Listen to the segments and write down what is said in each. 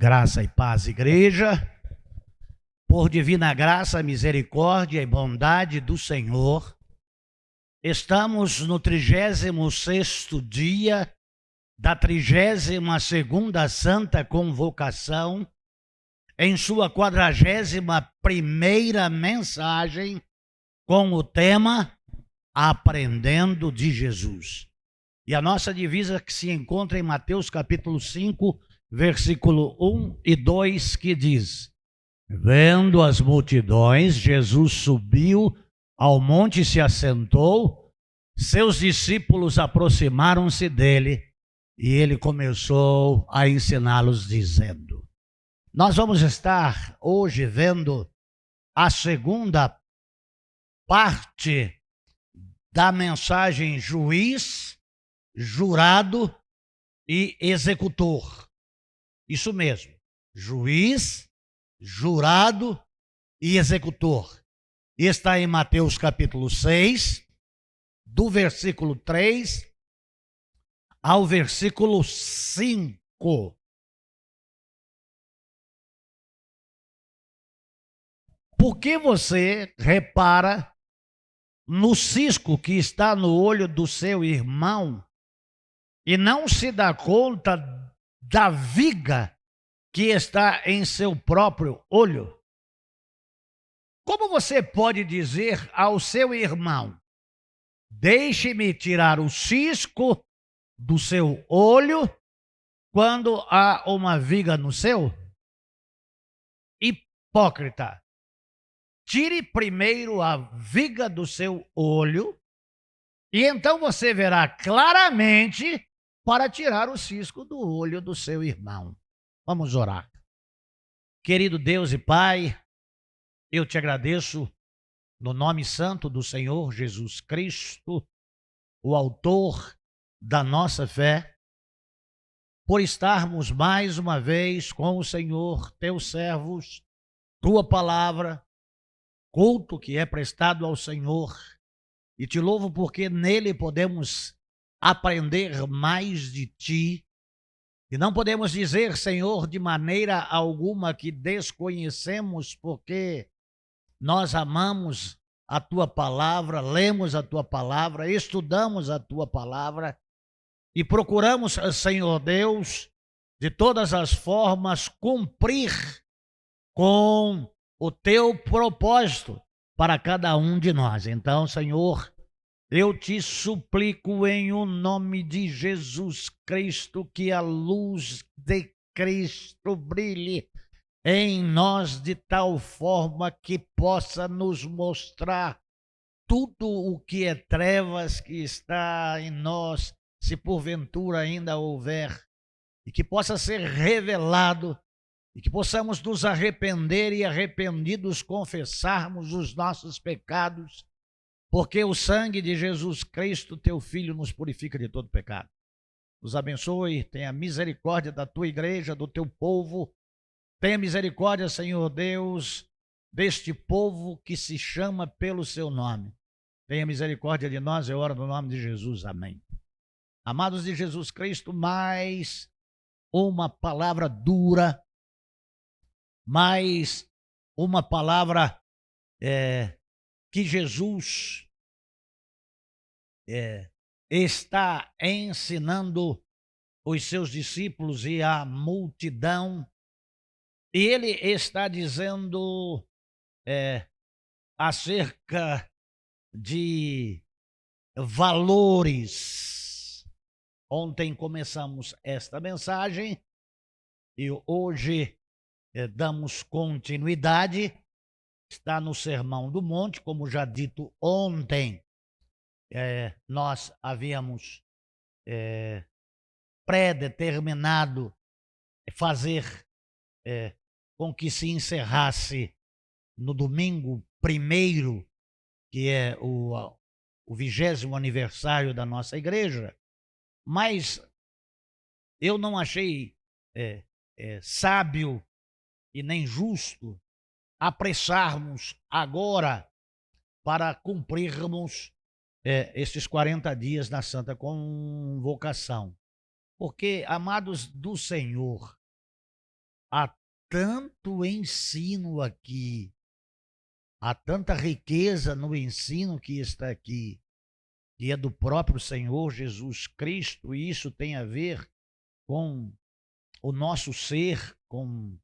Graça e paz, igreja. Por divina graça, misericórdia e bondade do Senhor, estamos no 36º dia da 32ª Santa Convocação, em sua 41ª mensagem, com o tema Aprendendo de Jesus. E a nossa divisa que se encontra em Mateus capítulo 5, versículo 1 e 2, que diz: vendo as multidões, Jesus subiu ao monte e se assentou. Seus discípulos aproximaram-se dele e ele começou a ensiná-los, dizendo... Nós vamos estar hoje vendo a segunda parte da mensagem juiz, jurado e executor. Isso mesmo, juiz, jurado e executor. E está em Mateus capítulo 6, do versículo 3 ao versículo 5. Por que você repara no cisco que está no olho do seu irmão e não se dá conta da viga que está em seu próprio olho? Como você pode dizer ao seu irmão: deixe-me tirar o cisco do seu olho, quando há uma viga no seu? Hipócrita, tire primeiro a viga do seu olho, e então você verá claramente para tirar o cisco do olho do seu irmão. Vamos orar. Querido Deus e Pai, eu te agradeço no nome santo do Senhor Jesus Cristo, o autor da nossa fé, por estarmos mais uma vez com o Senhor, teus servos, tua palavra, culto que é prestado ao Senhor, e te louvo porque nele podemos aprender mais de ti, e não podemos dizer, Senhor, de maneira alguma que desconhecemos, porque nós amamos a tua palavra, lemos a tua palavra, estudamos a tua palavra e procuramos, Senhor Deus, de todas as formas, cumprir com o teu propósito para cada um de nós. Então, Senhor, eu te suplico em o nome de Jesus Cristo que a luz de Cristo brilhe em nós de tal forma que possa nos mostrar tudo o que é trevas que está em nós, se porventura ainda houver, e que possa ser revelado, e que possamos nos arrepender e arrependidos confessarmos os nossos pecados, porque o sangue de Jesus Cristo, teu Filho, nos purifica de todo pecado. Nos abençoe, tenha misericórdia da tua igreja, do teu povo. Tenha misericórdia, Senhor Deus, deste povo que se chama pelo seu nome. Tenha misericórdia de nós, eu oro no nome de Jesus. Amém. Amados de Jesus Cristo, mais uma palavra dura, mais uma palavra que Jesus está ensinando os seus discípulos e a multidão. E ele está dizendo acerca de valores. Ontem começamos esta mensagem e hoje damos continuidade. Está no Sermão do Monte, como já dito ontem. Nós havíamos predeterminado fazer com que se encerrasse no domingo 1º, que é o 20º aniversário da nossa igreja, mas eu não achei sábio e nem justo apressarmos agora para cumprirmos esses 40 dias na Santa Convocação. Porque, amados do Senhor, há tanto ensino aqui, há tanta riqueza no ensino que está aqui, que é do próprio Senhor Jesus Cristo, e isso tem a ver com o nosso ser, com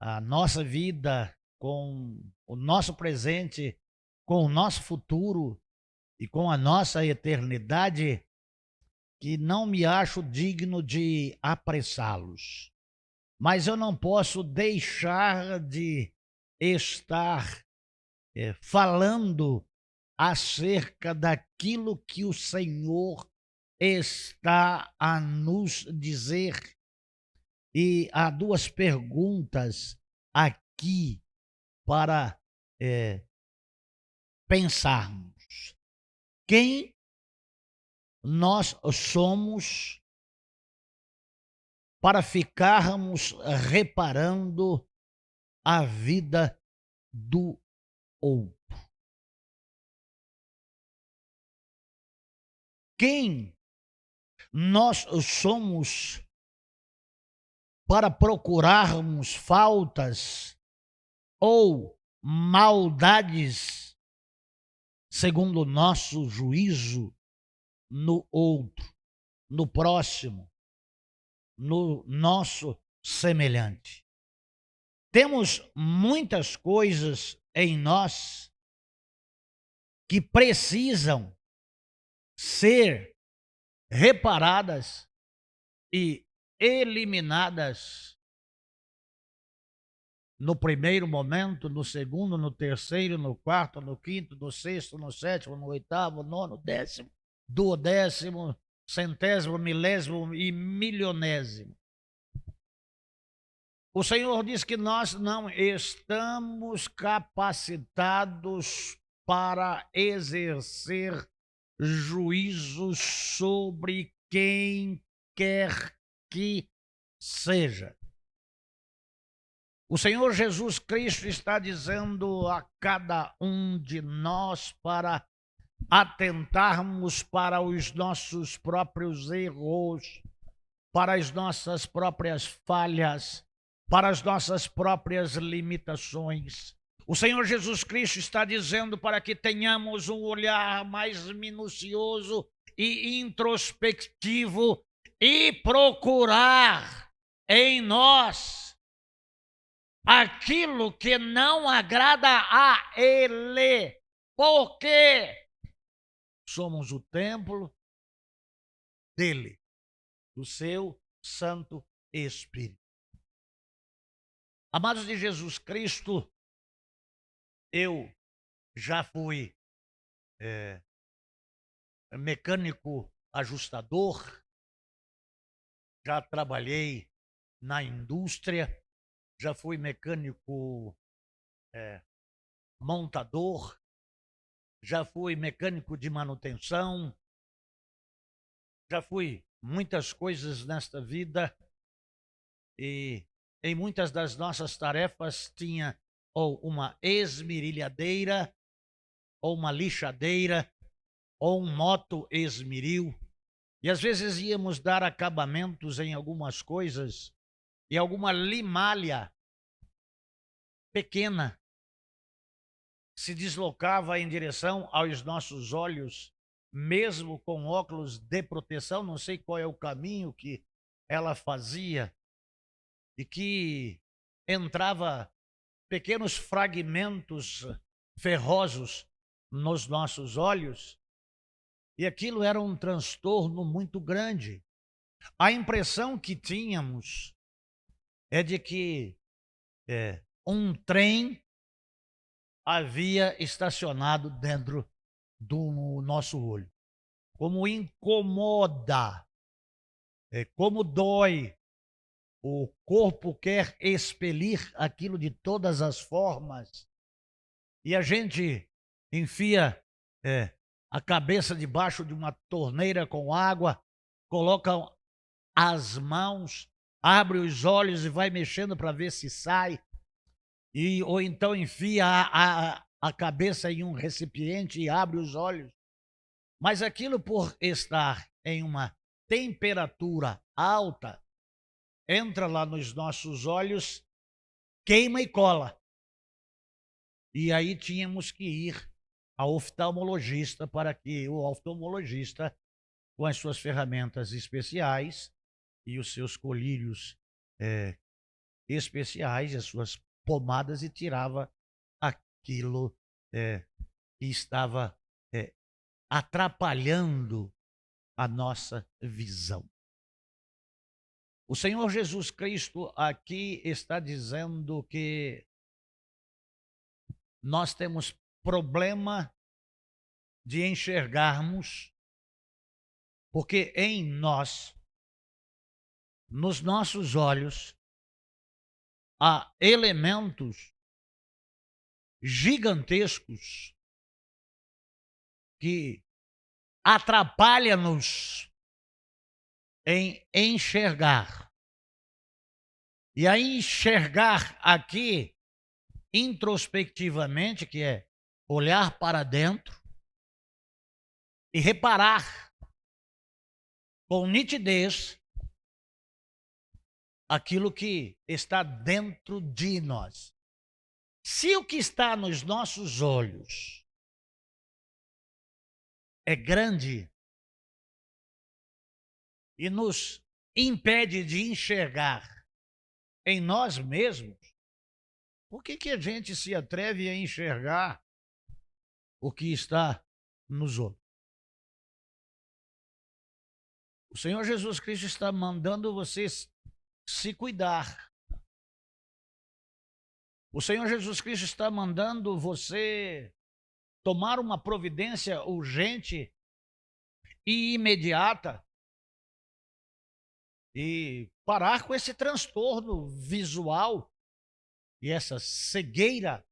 a nossa vida, com o nosso presente, com o nosso futuro e com a nossa eternidade, que não me acho digno de apressá-los. Mas eu não posso deixar de estar falando acerca daquilo que o Senhor está a nos dizer. E há duas perguntas aqui para pensarmos. Quem nós somos para ficarmos reparando a vida do outro? Quem nós somos para procurarmos faltas ou maldades, segundo o nosso juízo, no outro, no próximo, no nosso semelhante? Temos muitas coisas em nós que precisam ser reparadas e eliminadas no primeiro momento, no segundo, no terceiro, no quarto, no quinto, no sexto, no sétimo, no oitavo, nono, décimo, duodécimo, centésimo, milésimo e milionésimo. O Senhor diz que nós não estamos capacitados para exercer juízo sobre quem quer que seja. O Senhor Jesus Cristo está dizendo a cada um de nós para atentarmos para os nossos próprios erros, para as nossas próprias falhas, para as nossas próprias limitações. O Senhor Jesus Cristo está dizendo para que tenhamos um olhar mais minucioso e introspectivo e procurar em nós aquilo que não agrada a Ele, porque somos o templo dele, do seu Santo Espírito. Amados de Jesus Cristo, eu já fui mecânico ajustador, já trabalhei na indústria, já fui mecânico montador, já fui mecânico de manutenção, já fui muitas coisas nesta vida, e em muitas das nossas tarefas tinha ou uma esmerilhadeira, ou uma lixadeira, ou um moto-esmeril. E às vezes íamos dar acabamentos em algumas coisas e alguma limalha pequena se deslocava em direção aos nossos olhos, mesmo com óculos de proteção, não sei qual é o caminho que ela fazia, e que entrava pequenos fragmentos ferrosos nos nossos olhos, e aquilo era um transtorno muito grande. A impressão que tínhamos é de que um trem havia estacionado dentro do nosso olho. Como incomoda, como dói. O corpo quer expelir aquilo de todas as formas, e a gente enfia a cabeça debaixo de uma torneira com água, coloca as mãos, abre os olhos e vai mexendo para ver se sai, ou então enfia a cabeça em um recipiente e abre os olhos. Mas aquilo, por estar em uma temperatura alta, entra lá nos nossos olhos, queima e cola. E aí tínhamos que ir ao oftalmologista para que o oftalmologista, com as suas ferramentas especiais e os seus colírios especiais, as suas pomadas, e tirava aquilo que estava atrapalhando a nossa visão. O Senhor Jesus Cristo aqui está dizendo que nós temos problema de enxergarmos, porque em nós, nos nossos olhos, há elementos gigantescos que atrapalham-nos em enxergar. E a enxergar aqui, introspectivamente, que é olhar para dentro e reparar com nitidez aquilo que está dentro de nós. Se o que está nos nossos olhos é grande e nos impede de enxergar em nós mesmos, por que a gente se atreve a enxergar o que está nos outros? O Senhor Jesus Cristo está mandando vocês se cuidar. O Senhor Jesus Cristo está mandando você tomar uma providência urgente e imediata e parar com esse transtorno visual e essa cegueira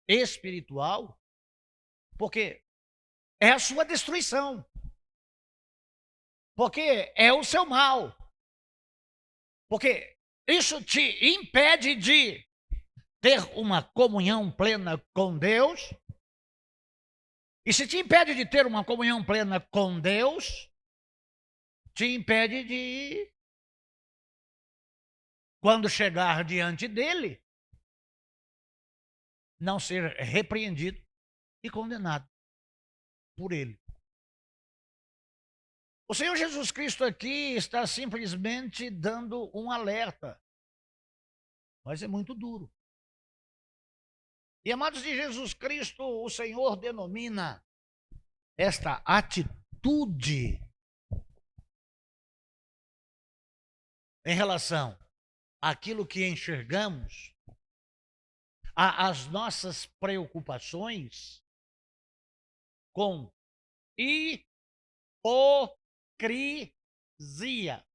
espiritual, porque é a sua destruição, porque é o seu mal, porque isso te impede de ter uma comunhão plena com Deus. E se te impede de ter uma comunhão plena com Deus, te impede de, quando chegar diante dele, não ser repreendido e condenado por ele. O Senhor Jesus Cristo aqui está simplesmente dando um alerta, mas é muito duro. E, amados de Jesus Cristo, o Senhor denomina esta atitude em relação àquilo que enxergamos, às nossas preocupações, com hipocrisia.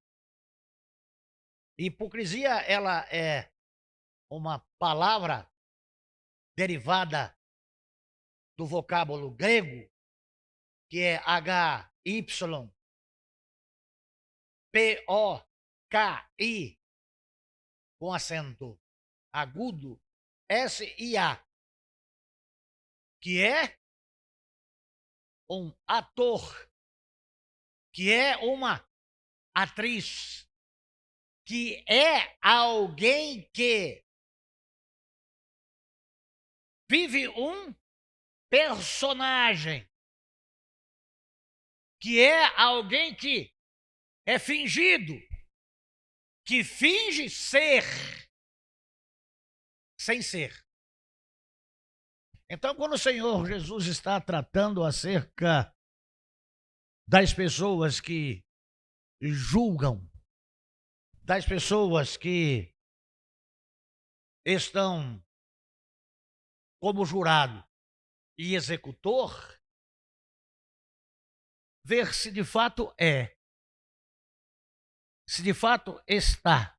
Hipocrisia, ela é uma palavra derivada do vocábulo grego, que é HYPOKI, com acento agudo, SIA, que é um ator, que é uma atriz, que é alguém que vive um personagem, que é alguém que é fingido, que finge ser sem ser. Então, quando o Senhor Jesus está tratando acerca das pessoas que julgam, das pessoas que estão como jurado e executor, ver se de fato é, se de fato está,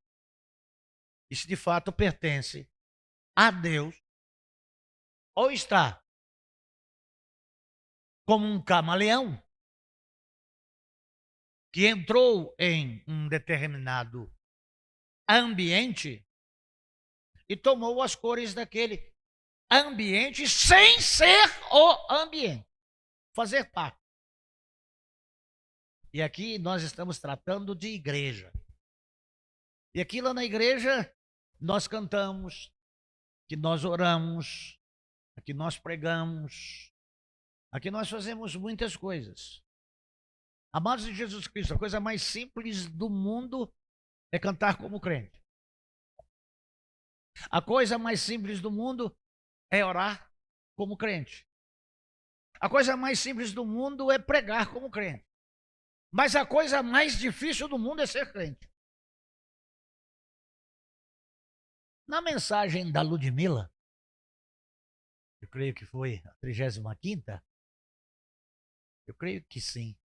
e se de fato pertence a Deus, ou está como um camaleão que entrou em um determinado ambiente e tomou as cores daquele ambiente sem ser o ambiente, fazer parte. E aqui nós estamos tratando de igreja. E aqui lá na igreja, nós cantamos, que nós oramos, aqui nós pregamos, aqui nós fazemos muitas coisas. Amados de Jesus Cristo, a coisa mais simples do mundo é cantar como crente. A coisa mais simples do mundo é orar como crente. A coisa mais simples do mundo é pregar como crente. Mas a coisa mais difícil do mundo é ser crente. Na mensagem da Ludmila, eu creio que foi a 35ª, eu creio que sim.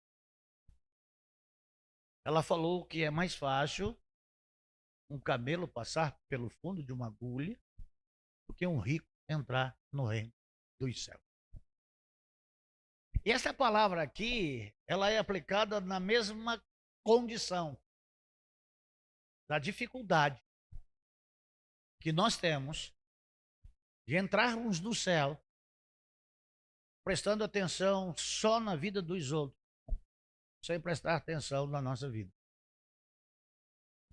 Ela falou que é mais fácil um camelo passar pelo fundo de uma agulha do que um rico entrar no reino dos céus. E essa palavra aqui, ela é aplicada na mesma condição da dificuldade que nós temos de entrarmos no céu prestando atenção só na vida dos outros, sem prestar atenção na nossa vida.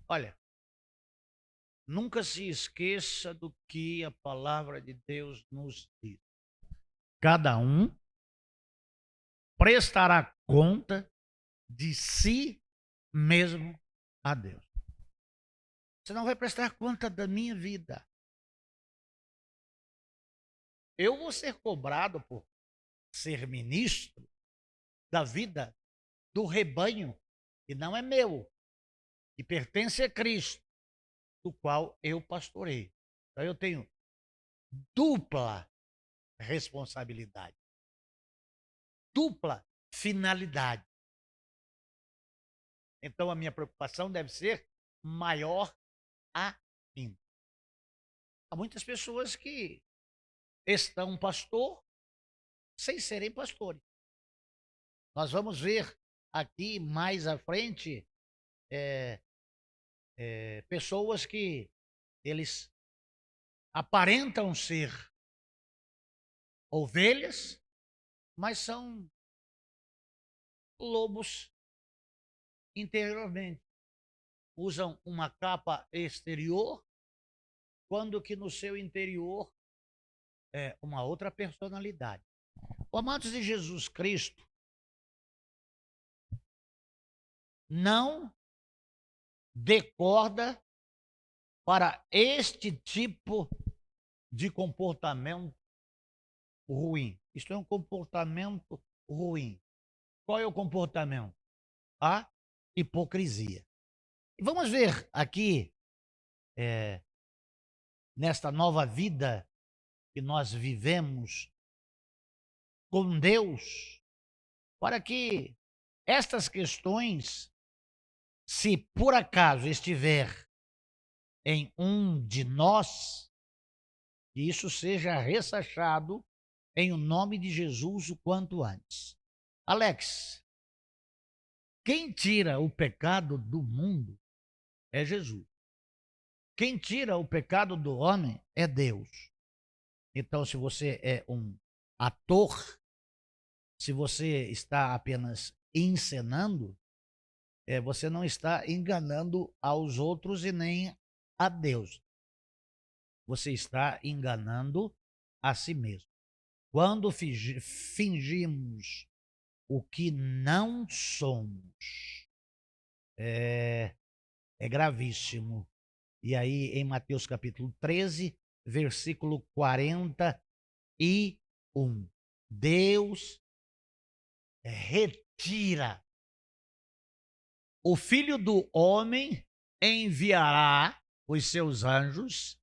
Olha, nunca se esqueça do que a palavra de Deus nos diz. Cada um prestará conta de si mesmo a Deus. Você não vai prestar conta da minha vida. Eu vou ser cobrado por ser ministro da vida do rebanho que não é meu, que pertence a Cristo, do qual eu pastorei. Então eu tenho dupla responsabilidade, dupla finalidade. Então a minha preocupação deve ser maior ainda. Há muitas pessoas que estão pastor sem serem pastores. Nós vamos ver aqui mais à frente pessoas que eles aparentam ser ovelhas, mas são lobos interiormente. Usam uma capa exterior, quando que no seu interior é uma outra personalidade. O amados de Jesus Cristo não decorda para este tipo de comportamento ruim. Isto é um comportamento ruim. Qual é o comportamento? A hipocrisia. E vamos ver aqui, nesta nova vida que nós vivemos com Deus, para que estas questões, se por acaso estiver em um de nós, que isso seja ressachado em o nome de Jesus o quanto antes. Alex, quem tira o pecado do mundo é Jesus. Quem tira o pecado do homem é Deus. Então, se você é um ator, se você está apenas encenando, você não está enganando aos outros e nem a Deus. Você está enganando a si mesmo. Quando fingimos o que não somos, é gravíssimo. E aí, em Mateus capítulo 13, versículo 41, Deus retira. O Filho do Homem enviará os seus anjos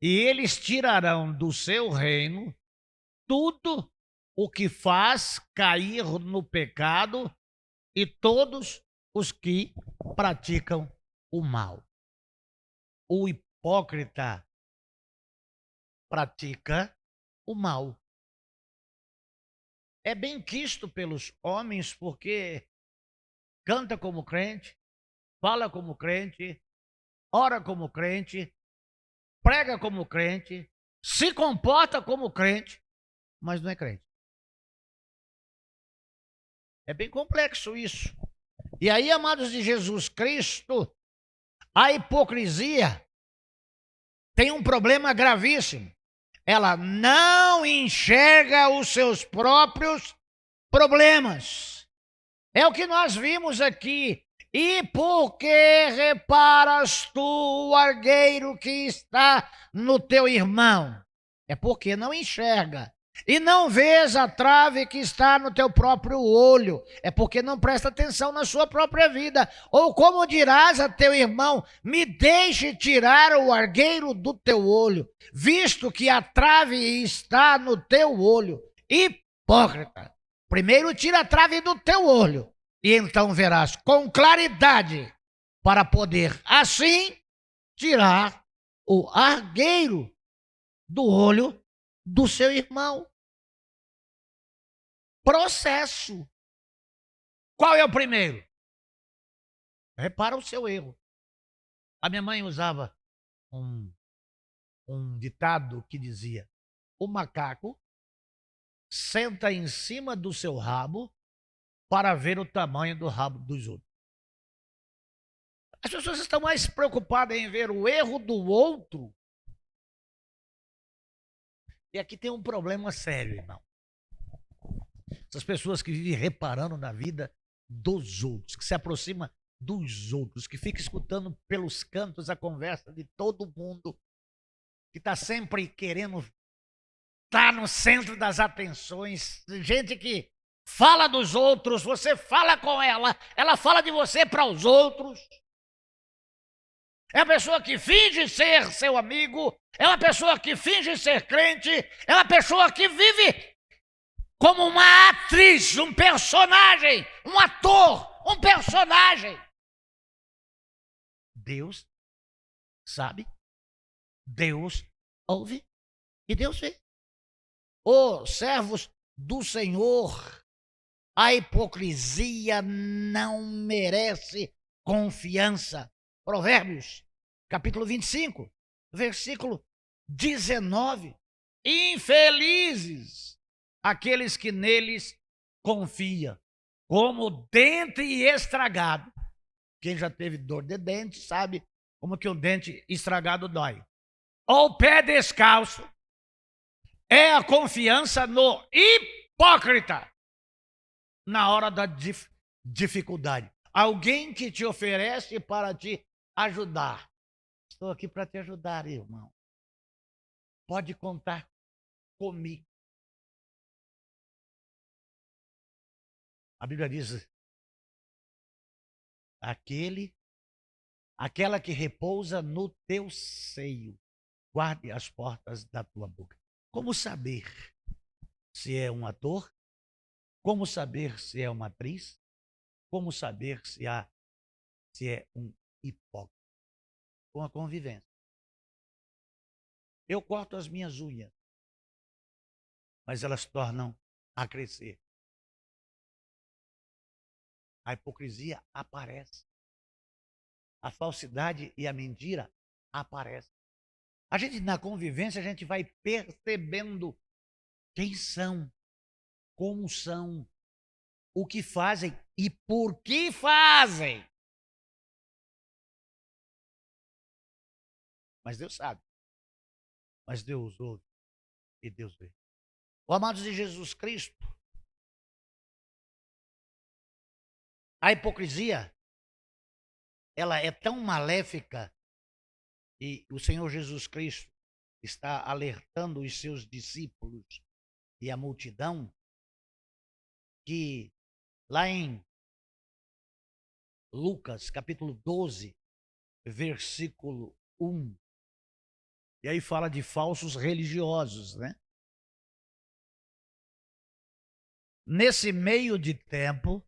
e eles tirarão do seu reino tudo o que faz cair no pecado e todos os que praticam o mal. O hipócrita pratica o mal. É bem quisto pelos homens porque canta como crente, fala como crente, ora como crente, prega como crente, se comporta como crente, mas não é crente. É bem complexo isso. E aí, amados de Jesus Cristo, A hipocrisia tem um problema gravíssimo. Ela não enxerga os seus próprios problemas. É o que nós vimos aqui. E por que reparas tu o argueiro que está no teu irmão? É porque não enxerga. E não vês a trave que está no teu próprio olho. É porque não presta atenção na sua própria vida. Ou como dirás a teu irmão, me deixe tirar o argueiro do teu olho, visto que a trave está no teu olho. Hipócrita, primeiro tira a trave do teu olho, e então verás com claridade, para poder assim tirar o argueiro do olho do seu irmão. Processo. Qual é o primeiro? Repara o seu erro. A minha mãe usava um ditado que dizia: o macaco senta em cima do seu rabo para ver o tamanho do rabo dos outros. As pessoas estão mais preocupadas em ver o erro do outro. E aqui tem um problema sério, irmão. Essas pessoas que vivem reparando na vida dos outros, que se aproximam dos outros, que ficam escutando pelos cantos a conversa de todo mundo, que está sempre querendo estar no centro das atenções, gente que fala dos outros, você fala com ela fala de você para os outros. É uma pessoa que finge ser seu amigo, é uma pessoa que finge ser crente, é uma pessoa que vive como uma atriz, um personagem, um ator, um personagem. Deus sabe, Deus ouve e Deus vê. Ô servos do Senhor, a hipocrisia não merece confiança. Provérbios, capítulo 25, versículo 19. Infelizes aqueles que neles confiam, como dente estragado. Quem já teve dor de dente sabe como que um dente estragado dói. Ou pé descalço. É a confiança no hipócrita na hora da dificuldade. Alguém que te oferece para te ajudar. Estou aqui para te ajudar, irmão. Pode contar comigo. A Bíblia diz: aquela que repousa no teu seio, guarde as portas da tua boca. Como saber se é um ator? Como saber se é uma atriz? Como saber se é um hipócrita? Com a convivência. Eu corto as minhas unhas, mas elas tornam a crescer. A hipocrisia aparece. A falsidade e a mentira aparecem. A gente, na convivência, a gente vai percebendo quem são, como são, o que fazem e por que fazem. Mas Deus sabe. Mas Deus ouve e Deus vê. O amados de Jesus Cristo, a hipocrisia, ela é tão maléfica e o Senhor Jesus Cristo está alertando os seus discípulos e a multidão que lá em Lucas, capítulo 12, versículo 1, e aí fala de falsos religiosos, né? Nesse meio de tempo,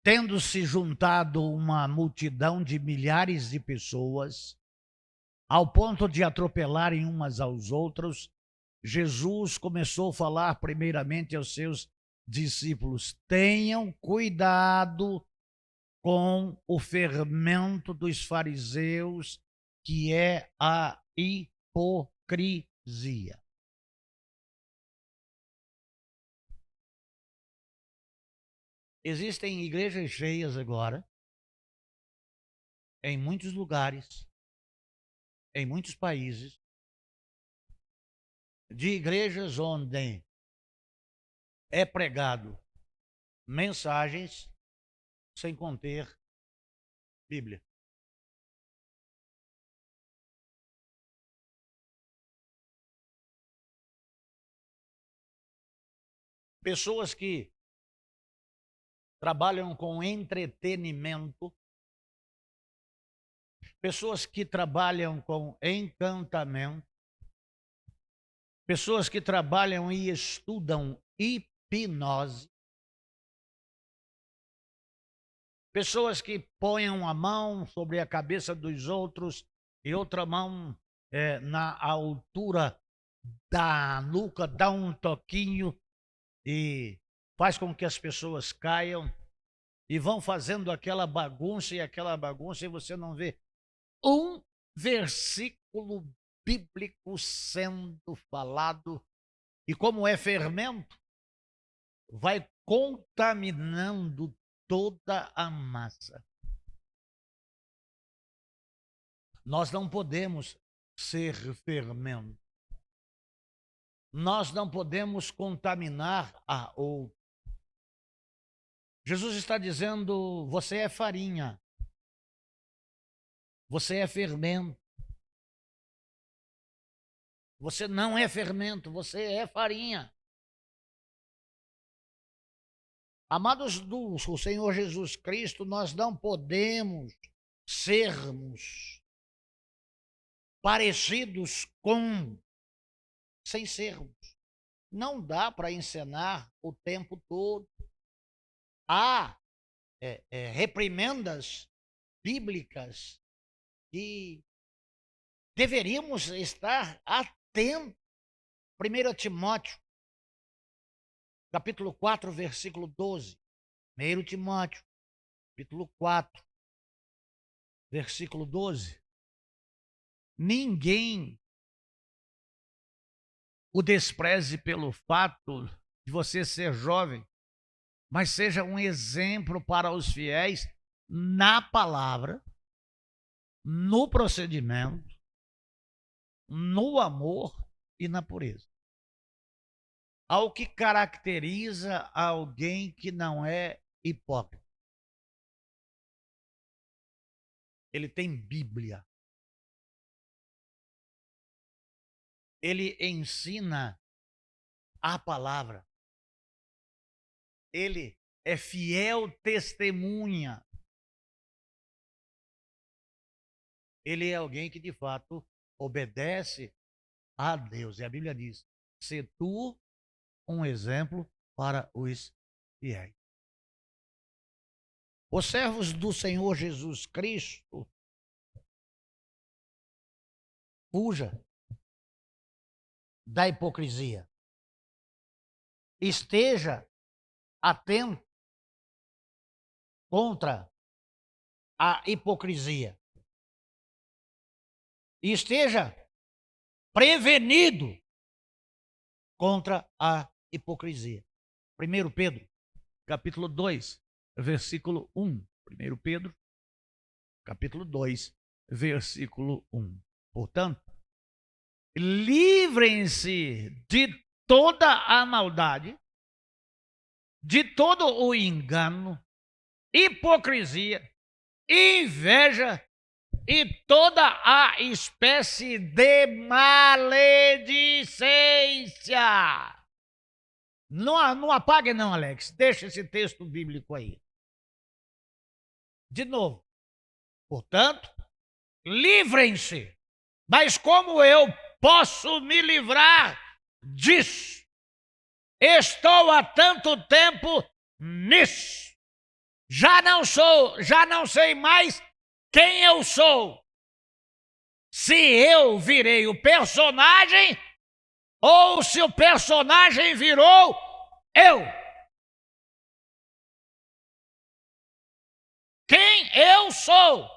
tendo se juntado uma multidão de milhares de pessoas, ao ponto de atropelarem umas aos outros, Jesus começou a falar primeiramente aos seus discípulos: tenham cuidado com o fermento dos fariseus, que é a hipocrisia. Existem igrejas cheias agora em muitos lugares, em muitos países, de igrejas onde é pregado mensagens sem conter Bíblia. Pessoas que trabalham com entretenimento, pessoas que trabalham com encantamento, pessoas que trabalham e estudam hipnose, pessoas que põem a mão sobre a cabeça dos outros e outra mão na altura da nuca, dá um toquinho e faz com que as pessoas caiam e vão fazendo aquela bagunça e você não vê um versículo bíblico sendo falado. E como é fermento, vai contaminando toda a massa. Nós não podemos ser fermento. Nós não podemos contaminar a outro. Jesus está dizendo: você é farinha, você é fermento. Você não é fermento, você é farinha. Amados do Senhor Jesus Cristo, nós não podemos sermos parecidos com, sem sermos. Não dá para encenar o tempo todo. Há reprimendas bíblicas que deveríamos estar atentos. 1 Timóteo, capítulo 4, versículo 12. 1 Timóteo, capítulo 4, versículo 12. Ninguém o despreze pelo fato de você ser jovem, mas seja um exemplo para os fiéis na palavra, no procedimento, no amor e na pureza. Ao que caracteriza alguém que não é hipócrita. Ele tem Bíblia. Ele ensina a palavra. Ele é fiel testemunha. Ele é alguém que de fato obedece a Deus. E a Bíblia diz: se tu um exemplo para os fiéis. Os servos do Senhor Jesus Cristo, fuja da hipocrisia. Esteja atento contra a hipocrisia. Esteja prevenido contra a hipocrisia. 1 Pedro, capítulo 2, versículo 1. 1 Pedro, capítulo 2, versículo 1. Portanto, livrem-se de toda a maldade, de todo o engano, hipocrisia, inveja e toda a espécie de maledicência. Não apague não, Alex. Deixa esse texto bíblico aí. De novo. Portanto, livrem-se. Mas como eu posso me livrar disso? Estou há tanto tempo nisso. Já não sei mais quem eu sou. Se eu virei o personagem ou se o personagem virou eu. Quem eu sou?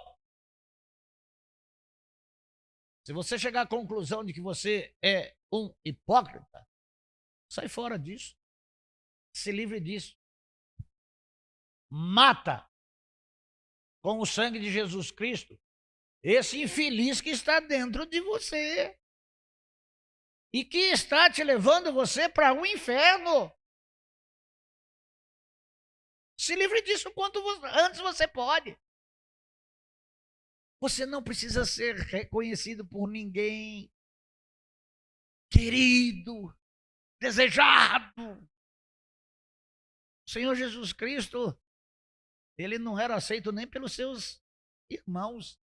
Se você chegar à conclusão de que você é um hipócrita, sai fora disso. Se livre disso. Mata com o sangue de Jesus Cristo, esse infeliz que está dentro de você e que está te levando você para o inferno. Se livre disso quanto antes você pode. Você não precisa ser reconhecido por ninguém, querido, desejado. O Senhor Jesus Cristo, ele não era aceito nem pelos seus irmãos,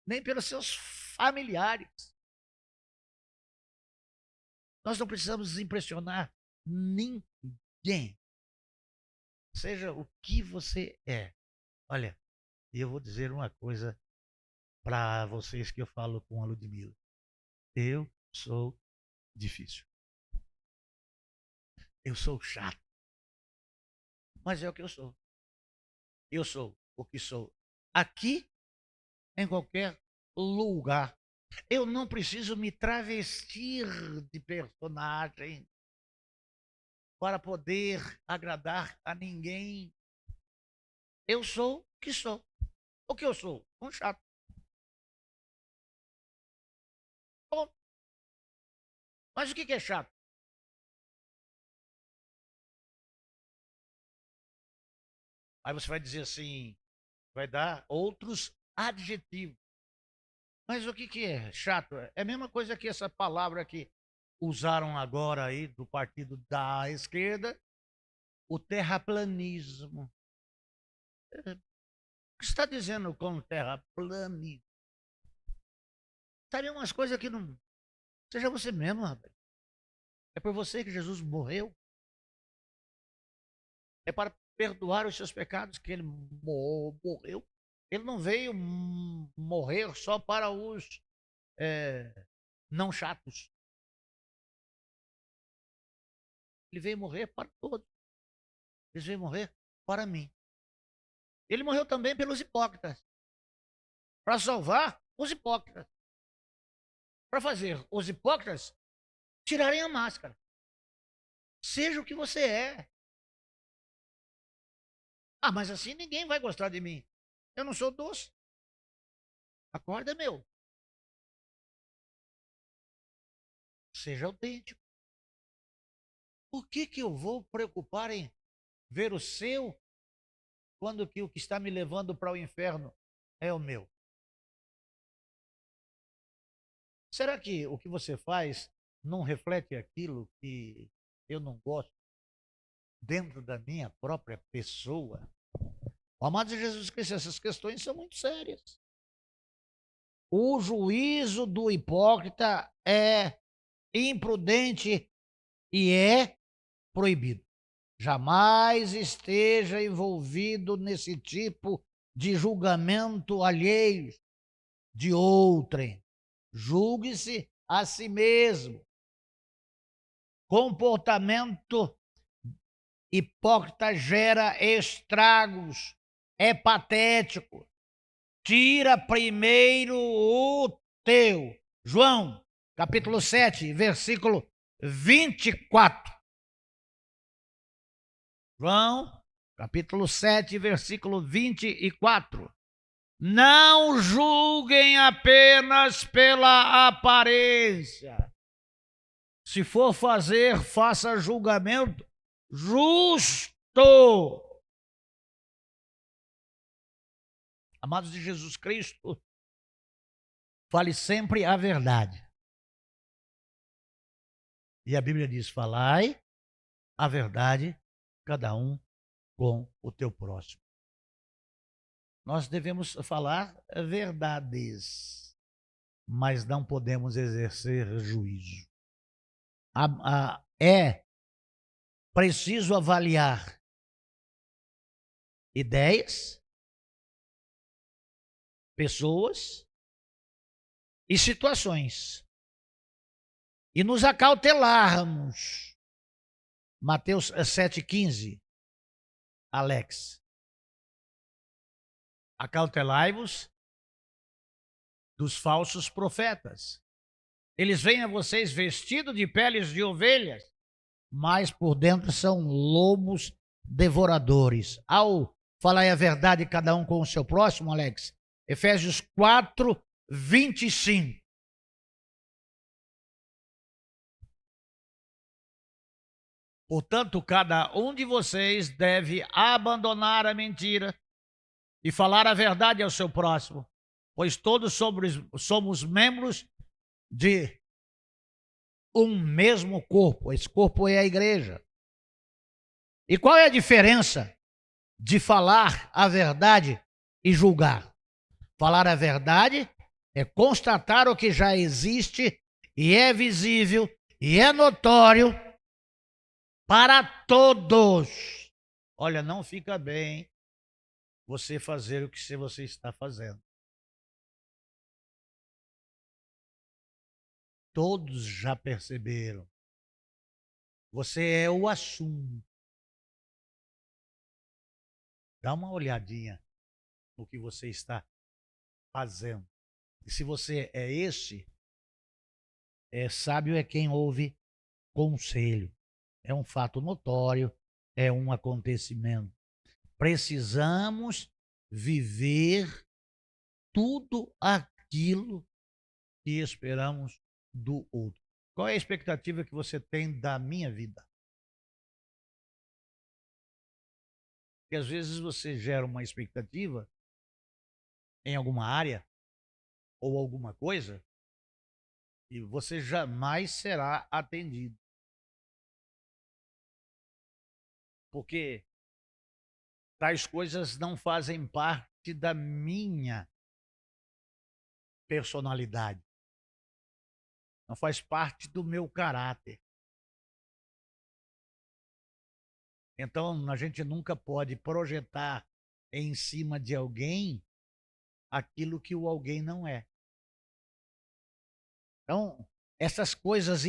nem pelos seus familiares. Nós não precisamos impressionar ninguém. Seja o que você é. Olha, eu vou dizer uma coisa para vocês que eu falo com a Ludmila. Eu sou difícil. Eu sou chato. Mas é o que eu sou. Eu sou o que sou aqui, em qualquer lugar. Eu não preciso me travestir de personagem para poder agradar a ninguém. Eu sou o que sou. O que eu sou? Um chato. Bom, mas o que é chato? Aí você vai dizer assim, vai dar outros adjetivos. Mas o que é chato? É a mesma coisa que essa palavra que usaram agora aí do partido da esquerda, o terraplanismo. O que está dizendo com terraplanismo? Sabe umas coisas que não... Seja você mesmo, rapaz. É por você que Jesus morreu. É para perdoar os seus pecados que ele morreu. Ele não veio morrer só para os não chatos. Ele veio morrer para todos. Ele veio morrer para mim. Ele morreu também pelos hipócritas. Para salvar os hipócritas. Para fazer os hipócritas tirarem a máscara. Seja o que você é. Ah, mas assim ninguém vai gostar de mim. Eu não sou doce. Acorda, meu. Seja autêntico. Por que eu vou preocupar em ver o seu quando que o que está me levando para o inferno é o meu? Será que o que você faz não reflete aquilo que eu não gosto dentro da minha própria pessoa? O amado Jesus Cristo, essas questões são muito sérias. O juízo do hipócrita é imprudente e é proibido. Jamais esteja envolvido nesse tipo de julgamento alheio de outrem. Julgue-se a si mesmo. Comportamento hipócrita gera estragos, é patético. Tira primeiro o teu. João, capítulo 7, versículo 24. João, capítulo 7, versículo 24. Não julguem apenas pela aparência. Se for fazer, faça julgamento justo. Amados de Jesus Cristo, fale sempre a verdade. E a Bíblia diz, falai a verdade, cada um com o teu próximo. Nós devemos falar verdades, mas não podemos exercer juízo. É preciso avaliar ideias, pessoas e situações e nos acautelarmos. Mateus 7,15, Alex. Acautelai-vos dos falsos profetas. Eles vêm a vocês vestidos de peles de ovelhas, mas por dentro são lobos devoradores. Ao Fala aí a verdade, cada um com o seu próximo, Alex. Efésios 4, 25. Portanto, cada um de vocês deve abandonar a mentira e falar a verdade ao seu próximo, pois todos somos membros de um mesmo corpo. Esse corpo é a igreja. E qual é a diferença de falar a verdade e julgar? Falar a verdade é constatar o que já existe e é visível e é notório para todos. Olha, não fica bem você fazer o que você está fazendo. Todos já perceberam. Você é o assunto. Dá uma olhadinha no que você está fazendo. E se você é esse, sábio é quem ouve conselho. É um fato notório, é um acontecimento. Precisamos viver tudo aquilo que esperamos do outro. Qual é a expectativa que você tem da minha vida? Porque às vezes você gera uma expectativa em alguma área ou alguma coisa e você jamais será atendido. Porque tais coisas não fazem parte da minha personalidade. Não faz parte do meu caráter. Então, a gente nunca pode projetar em cima de alguém aquilo que o alguém não é. Então, essas coisas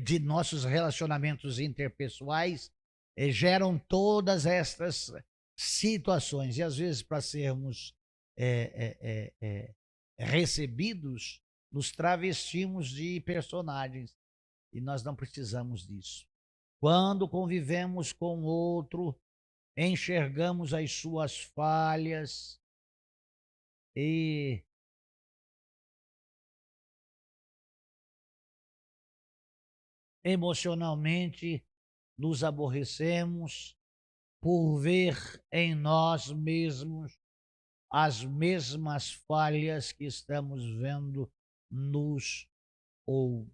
de nossos relacionamentos interpessoais geram todas estas situações. E às vezes, para sermos recebidos, nos travestimos de personagens. E nós não precisamos disso. Quando convivemos com outro, enxergamos as suas falhas e emocionalmente nos aborrecemos por ver em nós mesmos as mesmas falhas que estamos vendo nos outros.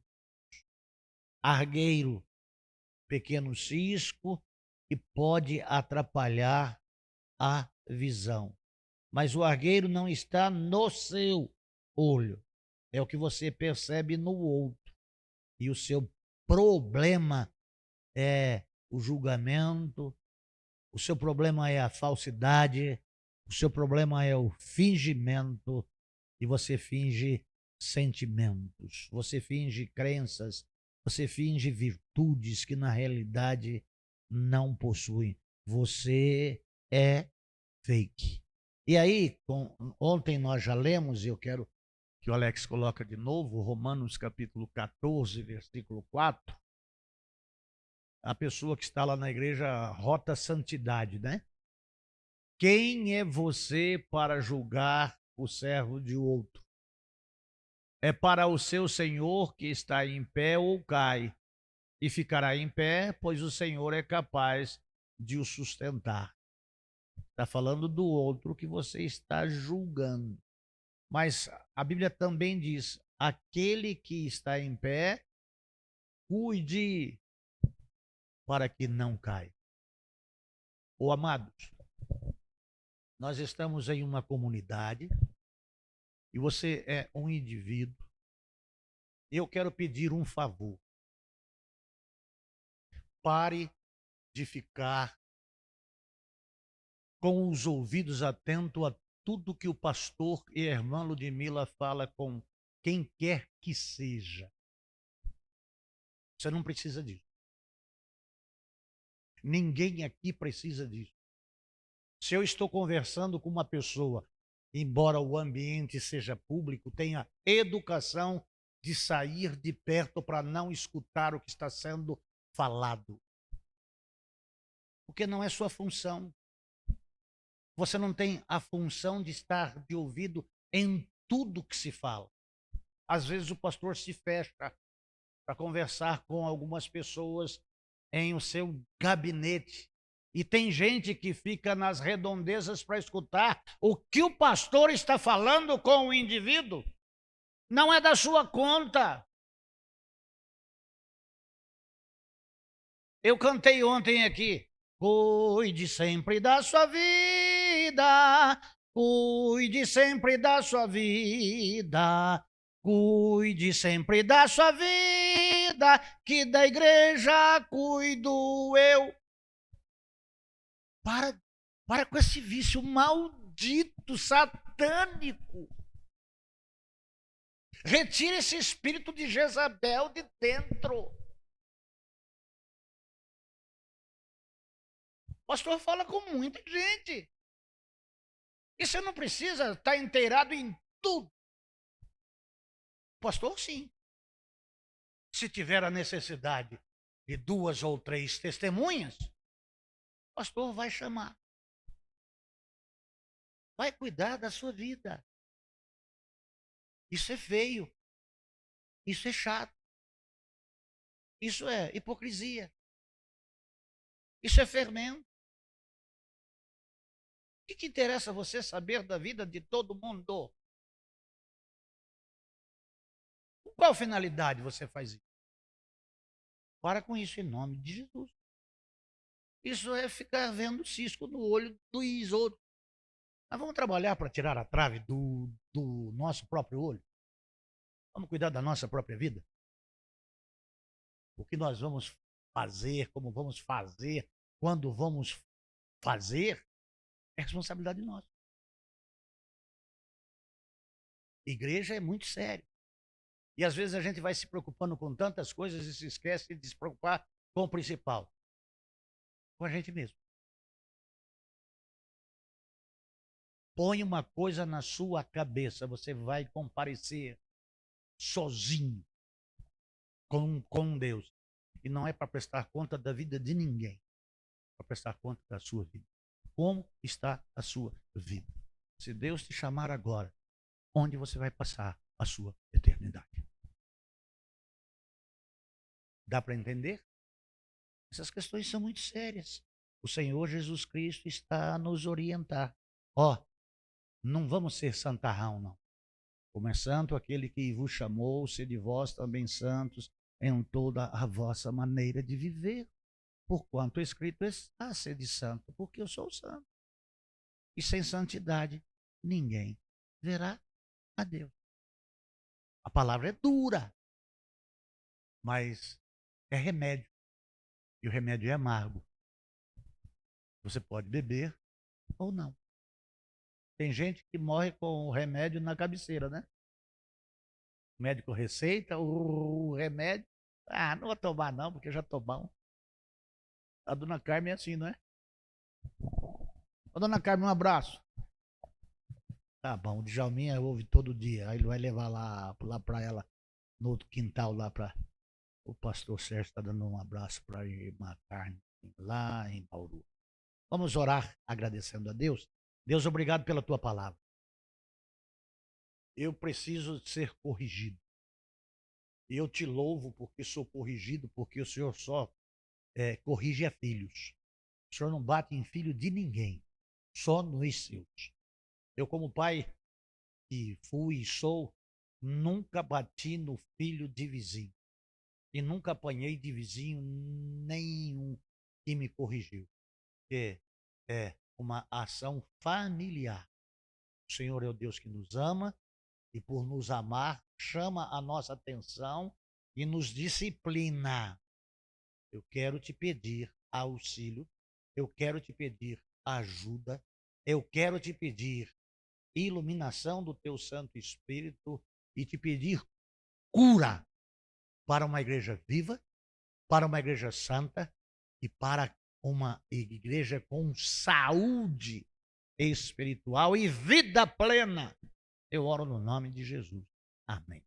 Argueiro, pequeno cisco que pode atrapalhar a visão. Mas o argueiro não está no seu olho, é o que você percebe no outro. E o seu problema é o julgamento, o seu problema é a falsidade, o seu problema é o fingimento, e você finge sentimentos, você finge crenças, você finge virtudes que na realidade não possuem. Você é fake. E aí, ontem nós já lemos, e eu quero que o Alex coloca de novo, Romanos capítulo 14, versículo 4, a pessoa que está lá na igreja rota santidade, né? Quem é você para julgar o servo de outro? É para o seu senhor que está em pé ou cai, e ficará em pé, pois o Senhor é capaz de o sustentar. Está falando do outro que você está julgando. Mas a Bíblia também diz: aquele que está em pé, cuide para que não caia. Ô amados, nós estamos em uma comunidade e você é um indivíduo. Eu quero pedir um favor. Pare de ficar com os ouvidos atentos a tudo que o pastor e a irmã Ludmila fala com quem quer que seja. Você não precisa disso. Ninguém aqui precisa disso. Se eu estou conversando com uma pessoa, embora o ambiente seja público, tenha educação de sair de perto para não escutar o que está sendo falado. Porque não é sua função. Você não tem a função de estar de ouvido em tudo que se fala. Às vezes o pastor se fecha para conversar com algumas pessoas em o seu gabinete. E tem gente que fica nas redondezas para escutar o que o pastor está falando com o indivíduo. Não é da sua conta. Eu cantei ontem aqui. Cuide sempre da sua vida, cuide sempre da sua vida, cuide sempre da sua vida, que da igreja cuido eu. Para com esse vício maldito, satânico. Retire esse espírito de Jezabel de dentro. O pastor fala com muita gente. E você não precisa estar inteirado em tudo. Pastor, sim. Se tiver a necessidade de 2 ou 3 testemunhas, o pastor vai chamar. Vai cuidar da sua vida. Isso é feio. Isso é chato. Isso é hipocrisia. Isso é fermento. O que interessa você saber da vida de todo mundo? Com qual finalidade você faz isso? Para com isso em nome de Jesus. Isso é ficar vendo cisco no olho dos outros. Nós vamos trabalhar para tirar a trave do nosso próprio olho. Vamos cuidar da nossa própria vida. O que nós vamos fazer, como vamos fazer, quando vamos fazer, é responsabilidade nossa. Igreja é muito sério. E às vezes a gente vai se preocupando com tantas coisas e se esquece de se preocupar com o principal. Com a gente mesmo. Põe uma coisa na sua cabeça, você vai comparecer sozinho com Deus. E não é para prestar conta da vida de ninguém, é para prestar conta da sua vida. Como está a sua vida? Se Deus te chamar agora, onde você vai passar a sua eternidade? Dá para entender? Essas questões são muito sérias. O Senhor Jesus Cristo está a nos orientar. Ó, não vamos ser santarrão, não. Como é santo aquele que vos chamou, sede vós também santos em toda a vossa maneira de viver. Porquanto escrito está, sede santo, porque eu sou santo. E sem santidade ninguém verá a Deus. A palavra é dura, mas é remédio. E o remédio é amargo. Você pode beber ou não. Tem gente que morre com o remédio na cabeceira, né? O médico receita o remédio. Ah, não vou tomar não, porque eu já tô bom. A dona Carmen é assim, não é? Ô, dona Carmen, um abraço. Tá bom, o Djalminha ouve todo dia. Aí ele vai levar lá para ela, no outro quintal, lá para o pastor Sérgio está dando um abraço para a irmã Carmen, lá em Bauru. Vamos orar agradecendo a Deus. Deus, obrigado pela tua palavra. Eu preciso ser corrigido. E eu te louvo porque sou corrigido, porque o Senhor só corrige a filhos. O Senhor não bate em filho de ninguém, só nos seus. Eu, como pai que fui e sou, nunca bati no filho de vizinho. E nunca apanhei de vizinho nenhum que me corrigiu. Porque é uma ação familiar. O Senhor é o Deus que nos ama e, por nos amar, chama a nossa atenção e nos disciplina. Eu quero te pedir auxílio, eu quero te pedir ajuda, eu quero te pedir iluminação do teu Santo Espírito e te pedir cura para uma igreja viva, para uma igreja santa e para uma igreja com saúde espiritual e vida plena. Eu oro no nome de Jesus. Amém.